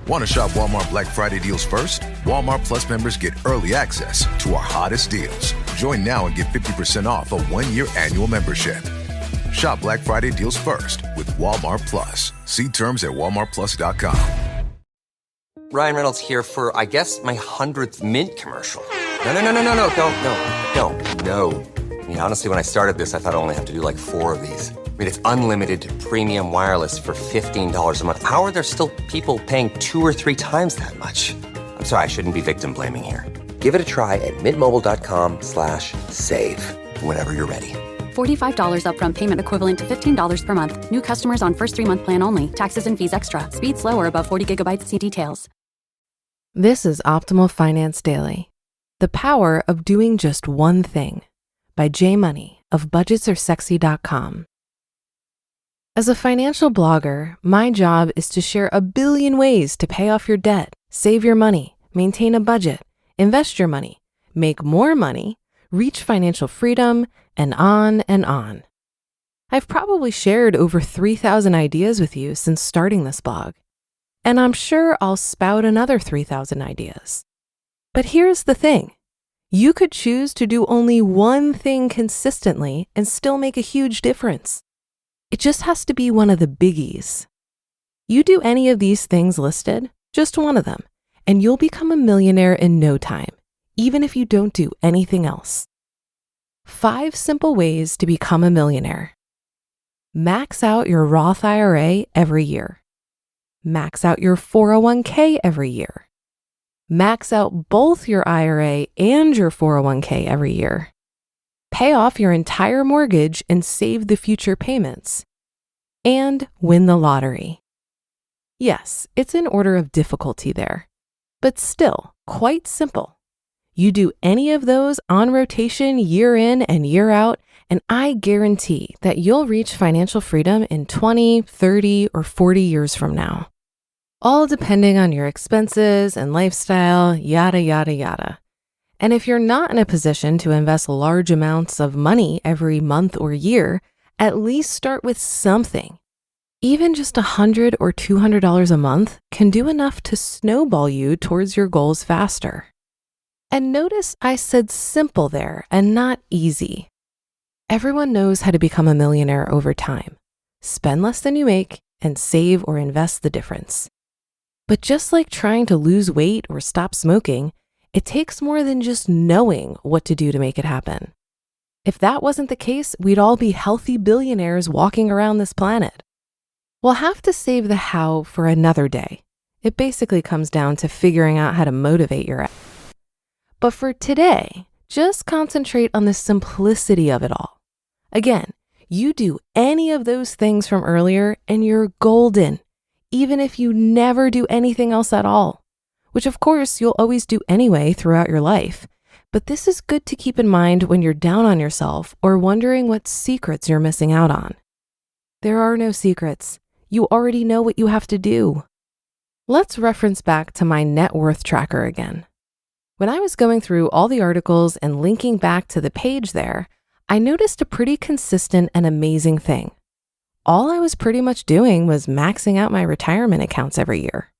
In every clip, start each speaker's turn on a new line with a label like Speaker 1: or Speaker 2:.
Speaker 1: Want to shop Walmart Black Friday deals first? Walmart Plus members get early access to our hottest deals. Join now and get 50% off a 1-year annual membership. Shop Black Friday deals first with Walmart Plus. See terms at walmartplus.com.
Speaker 2: Ryan Reynolds here for, I guess, my 100th Mint commercial. No, don't. I mean, honestly, when I started this, I thought I only have to do like 4 of these. I mean, it's unlimited premium wireless for $15 a month. How are there still people paying 2 or 3 times that much? I'm sorry, I shouldn't be victim blaming here. Give it a try at mintmobile.com/save. Whenever you're ready.
Speaker 3: $45 upfront payment equivalent to $15 per month. New customers on first 3-month plan only. Taxes and fees extra. Speed slower above 40 gigabytes. See details.
Speaker 4: This is Optimal Finance Daily. The Power of Doing Just One Thing by Jay Money of budgetsaresexy.com. As a financial blogger, my job is to share a billion ways to pay off your debt, save your money, maintain a budget, invest your money, make more money, reach financial freedom, and on and on. I've probably shared over 3,000 ideas with you since starting this blog, and I'm sure I'll spout another 3,000 ideas. But here's the thing. You could choose to do only one thing consistently and still make a huge difference. It just has to be one of the biggies. You do any of these things listed, just one of them, and you'll become a millionaire in no time, even if you don't do anything else. 5 simple ways to become a millionaire. Max out your Roth IRA every year. Max out your 401k every year. Max out both your IRA and your 401k every year. Pay off your entire mortgage and save the future payments. And win the lottery. Yes, it's in order of difficulty there, but still quite simple. You do any of those on rotation year in and year out, and I guarantee that you'll reach financial freedom in 20, 30, or 40 years from now. All depending on your expenses and lifestyle, yada, yada, yada. And if you're not in a position to invest large amounts of money every month or year, at least start with something. Even just $100 or $200 a month can do enough to snowball you towards your goals faster. And notice I said simple there and not easy. Everyone knows how to become a millionaire over time. Spend less than you make and save or invest the difference. But just like trying to lose weight or stop smoking, it takes more than just knowing what to do to make it happen. If that wasn't the case, we'd all be healthy billionaires walking around this planet. We'll have to save the how for another day. It basically comes down to figuring out how to motivate your ass. But for today, just concentrate on the simplicity of it all. Again, you do any of those things from earlier and you're golden, even if you never do anything else at all, which of course you'll always do anyway throughout your life. But this is good to keep in mind when you're down on yourself or wondering what secrets you're missing out on. There are no secrets. You already know what you have to do. Let's reference back to my net worth tracker again. When I was going through all the articles and linking back to the page there, I noticed a pretty consistent and amazing thing. All I was pretty much doing was maxing out my retirement accounts every year.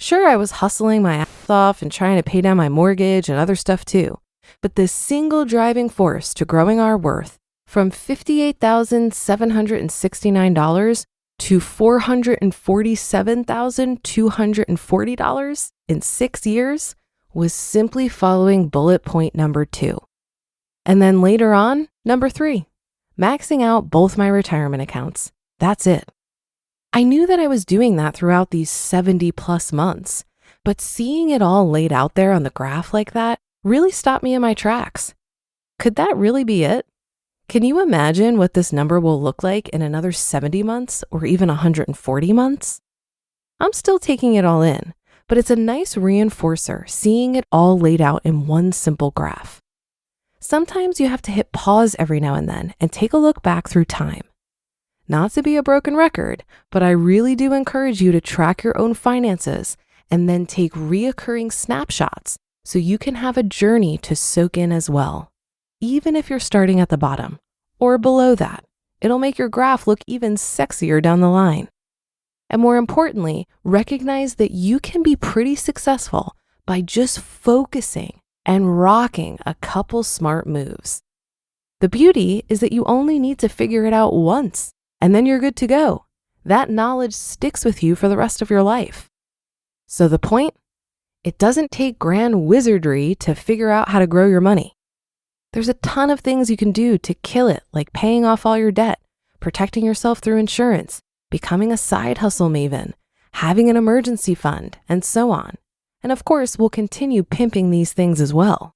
Speaker 4: Sure, I was hustling my ass off and trying to pay down my mortgage and other stuff too, but the single driving force to growing our worth from $58,769 to $447,240 in 6 years was simply following bullet point number 2. And then later on, number 3, maxing out both my retirement accounts. That's it. I knew that I was doing that throughout these 70 plus months, but seeing it all laid out there on the graph like that really stopped me in my tracks. Could that really be it? Can you imagine what this number will look like in another 70 months or even 140 months? I'm still taking it all in, but it's a nice reinforcer seeing it all laid out in one simple graph. Sometimes you have to hit pause every now and then and take a look back through time. Not to be a broken record, but I really do encourage you to track your own finances and then take reoccurring snapshots so you can have a journey to soak in as well. Even if you're starting at the bottom or below that, it'll make your graph look even sexier down the line. And more importantly, recognize that you can be pretty successful by just focusing and rocking a couple smart moves. The beauty is that you only need to figure it out once, and then you're good to go. That knowledge sticks with you for the rest of your life. So the point? It doesn't take grand wizardry to figure out how to grow your money. There's a ton of things you can do to kill it, like paying off all your debt, protecting yourself through insurance, becoming a side hustle maven, having an emergency fund, and so on. And of course, we'll continue pimping these things as well.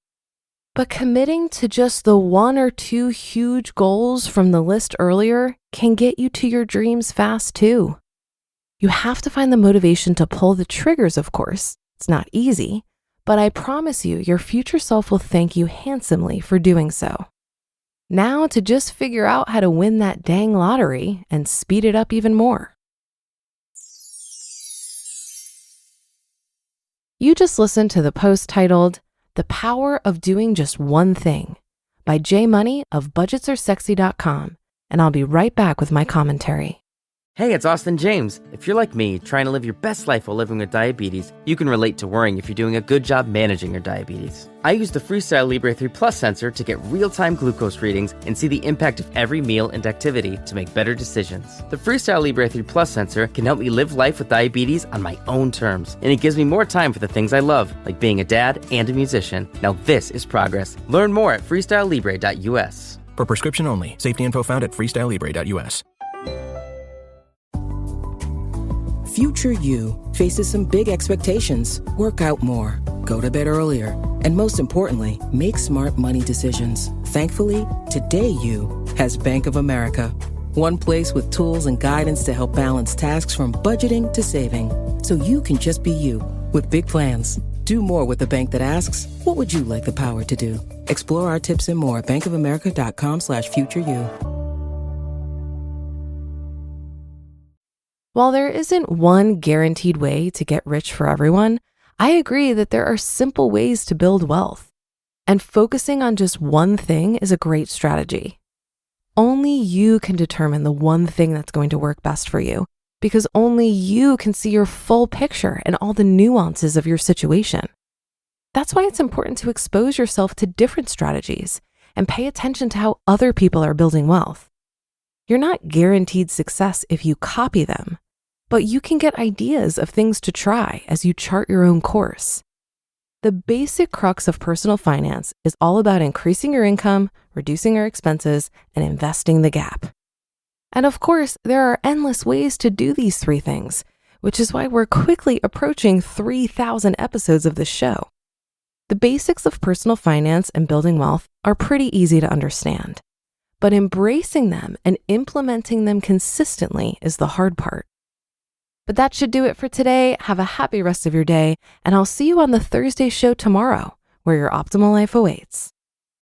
Speaker 4: But committing to just the one or two huge goals from the list earlier can get you to your dreams fast too. You have to find the motivation to pull the triggers, of course. It's not easy, but I promise you, your future self will thank you handsomely for doing so. Now to just figure out how to win that dang lottery and speed it up even more. You just listened to the post titled, "The Power of Doing Just One Thing" by J Money of budgetsaresexy.com, and I'll be right back with my commentary.
Speaker 5: Hey, it's Austin James. If you're like me, trying to live your best life while living with diabetes, you can relate to worrying if you're doing a good job managing your diabetes. I use the Freestyle Libre 3 Plus sensor to get real-time glucose readings and see the impact of every meal and activity to make better decisions. The Freestyle Libre 3 Plus sensor can help me live life with diabetes on my own terms, and it gives me more time for the things I love, like being a dad and a musician. Now this is progress. Learn more at freestylelibre.us.
Speaker 6: For prescription only. Safety info found at freestylelibre.us.
Speaker 7: Future you faces some big expectations. Work out more, go to bed earlier, and most importantly, make smart money decisions. Thankfully, today you has Bank of America. One place with tools and guidance to help balance tasks from budgeting to saving. So you can just be you with big plans. Do more with a bank that asks, what would you like the power to do? Explore our tips and more at bankofamerica.com/futureyou.
Speaker 4: While there isn't one guaranteed way to get rich for everyone, I agree that there are simple ways to build wealth. And focusing on just one thing is a great strategy. Only you can determine the one thing that's going to work best for you, because only you can see your full picture and all the nuances of your situation. That's why it's important to expose yourself to different strategies and pay attention to how other people are building wealth. You're not guaranteed success if you copy them, but you can get ideas of things to try as you chart your own course. The basic crux of personal finance is all about increasing your income, reducing your expenses, and investing the gap. And of course, there are endless ways to do these three things, which is why we're quickly approaching 3,000 episodes of this show. The basics of personal finance and building wealth are pretty easy to understand. But embracing them and implementing them consistently is the hard part. But that should do it for today. Have a happy rest of your day, and I'll see you on the Thursday show tomorrow, where your optimal life awaits.